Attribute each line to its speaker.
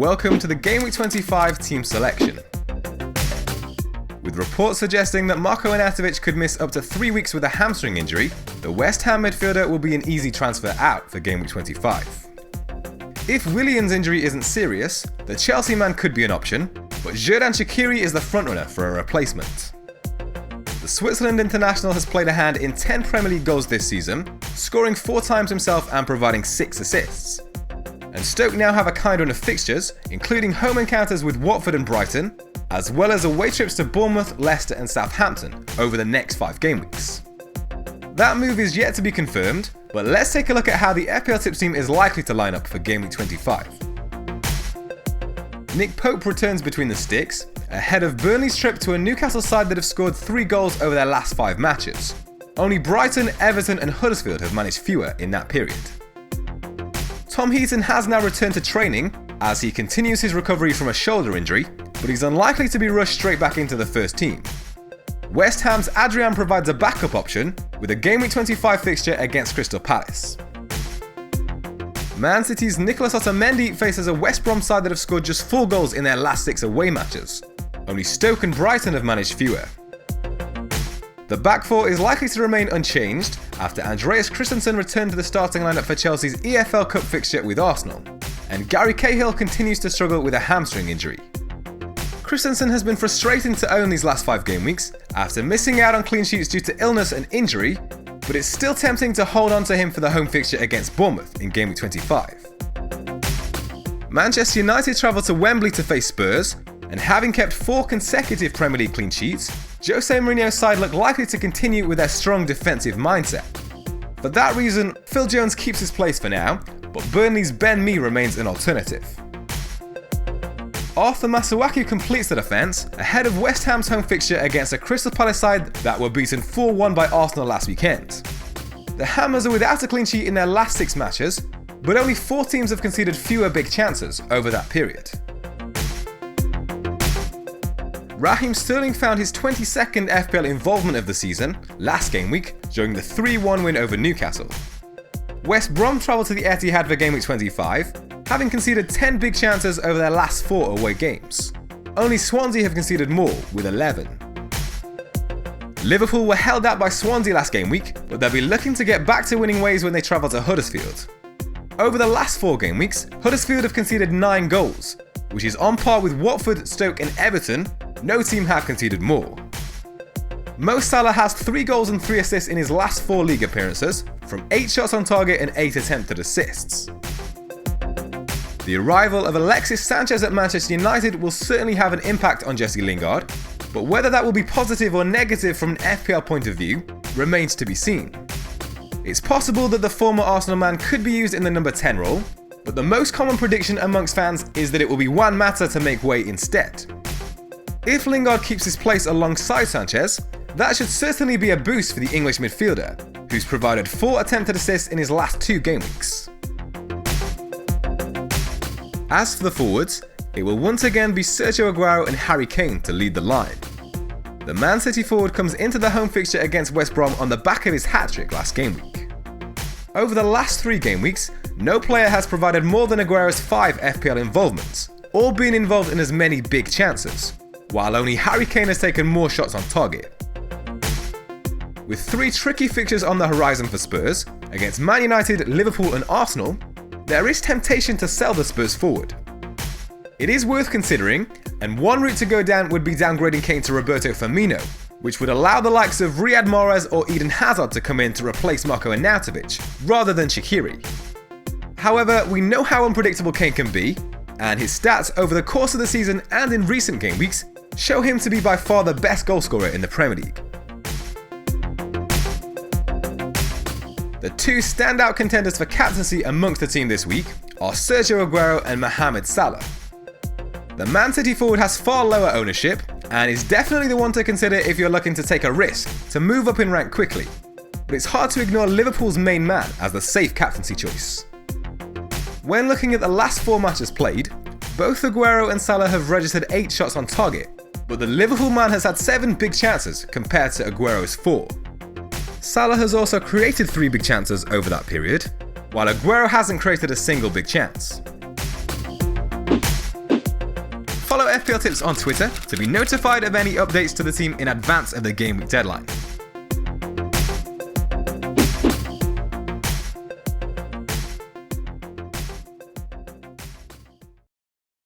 Speaker 1: Welcome to the Game Week 25 team selection. With reports suggesting that Marko Arnautovic could miss up to 3 weeks with a hamstring injury, the West Ham midfielder will be an easy transfer out for Game Week 25. If Willian's injury isn't serious, the Chelsea man could be an option, but Xherdan Shaqiri is the frontrunner for a replacement. The Switzerland international has played a hand in 10 Premier League goals this season, scoring 4 times himself and providing 6 assists. And Stoke now have a kind run of fixtures, including home encounters with Watford and Brighton, as well as away trips to Bournemouth, Leicester and Southampton over the next 5 game weeks. That move is yet to be confirmed, but let's take a look at how the FPLtips team is likely to line up for Game Week 25. Nick Pope returns between the sticks, ahead of Burnley's trip to a Newcastle side that have scored 3 goals over their last 5 matches. Only Brighton, Everton and Huddersfield have managed fewer in that period. Tom Heaton has now returned to training as he continues his recovery from a shoulder injury, but he's unlikely to be rushed straight back into the first team. West Ham's Adrian provides a backup option with a Game Week 25 fixture against Crystal Palace. Man City's Nicolas Otamendi faces a West Brom side that have scored just 4 goals in their last 6 away matches. Only Stoke and Brighton have managed fewer. The back four is likely to remain unchanged after Andreas Christensen returned to the starting lineup for Chelsea's EFL Cup fixture with Arsenal, and Gary Cahill continues to struggle with a hamstring injury. Christensen has been frustrating to own these last 5 game weeks after missing out on clean sheets due to illness and injury, but it's still tempting to hold on to him for the home fixture against Bournemouth in Game Week 25. Manchester United travel to Wembley to face Spurs, and having kept 4 consecutive Premier League clean sheets, Jose Mourinho's side look likely to continue with their strong defensive mindset. For that reason, Phil Jones keeps his place for now, but Burnley's Ben Mee remains an alternative. Arthur MASUAKU completes the defence, ahead of West Ham's home fixture against a Crystal Palace side that were beaten 4-1 by Arsenal last weekend. The Hammers are without a clean sheet in their last 6 matches, but only 4 teams have conceded fewer big chances over that period. Raheem Sterling found his 22nd FPL involvement of the season last game week during the 3-1 win over Newcastle. West Brom travelled to the Etihad for Game Week 25, having conceded 10 big chances over their last 4 away games. Only Swansea have conceded more, with 11. Liverpool were held out by Swansea last game week, but they'll be looking to get back to winning ways when they travel to Huddersfield. Over the last 4 game weeks, Huddersfield have conceded 9 goals, which is on par with Watford, Stoke and Everton. No team have conceded more. Mo Salah has 3 goals and 3 assists in his last 4 league appearances, from 8 shots on target and 8 attempted assists. The arrival of Alexis Sanchez at Manchester United will certainly have an impact on Jesse Lingard, but whether that will be positive or negative from an FPL point of view remains to be seen. It's possible that the former Arsenal man could be used in the number 10 role, but the most common prediction amongst fans is that it will be Juan Mata to make way instead. If Lingard keeps his place alongside Sanchez, that should certainly be a boost for the English midfielder, who's provided 4 attempted assists in his last 2 game weeks. As for the forwards, it will once again be Sergio Aguero and Harry Kane to lead the line. The Man City forward comes into the home fixture against West Brom on the back of his hat-trick last game week. Over the last 3 game weeks, no player has provided more than Aguero's 5 FPL involvements, or been involved in as many big chances, while only Harry Kane has taken more shots on target. With 3 tricky fixtures on the horizon for Spurs, against Man United, Liverpool and Arsenal, there is temptation to sell the Spurs forward. It is worth considering, and one route to go down would be downgrading Kane to Roberto Firmino, which would allow the likes of Riyad Mahrez or Eden Hazard to come in to replace Marko Arnautovic, rather than Shaqiri. However, we know how unpredictable Kane can be, and his stats over the course of the season and in recent game weeks show him to be by far the best goalscorer in the Premier League. The 2 standout contenders for captaincy amongst the team this week are Sergio Aguero and Mohamed Salah. The Man City forward has far lower ownership and is definitely the one to consider if you're looking to take a risk to move up in rank quickly, but it's hard to ignore Liverpool's main man as the safe captaincy choice. When looking at the last 4 matches played, both Aguero and Salah have registered 8 shots on target, but the Liverpool man has had 7 big chances compared to Aguero's 4. Salah has also created 3 big chances over that period, while Aguero hasn't created a single big chance. FPL Tips on Twitter to be notified of any updates to the team in advance of the game week deadline.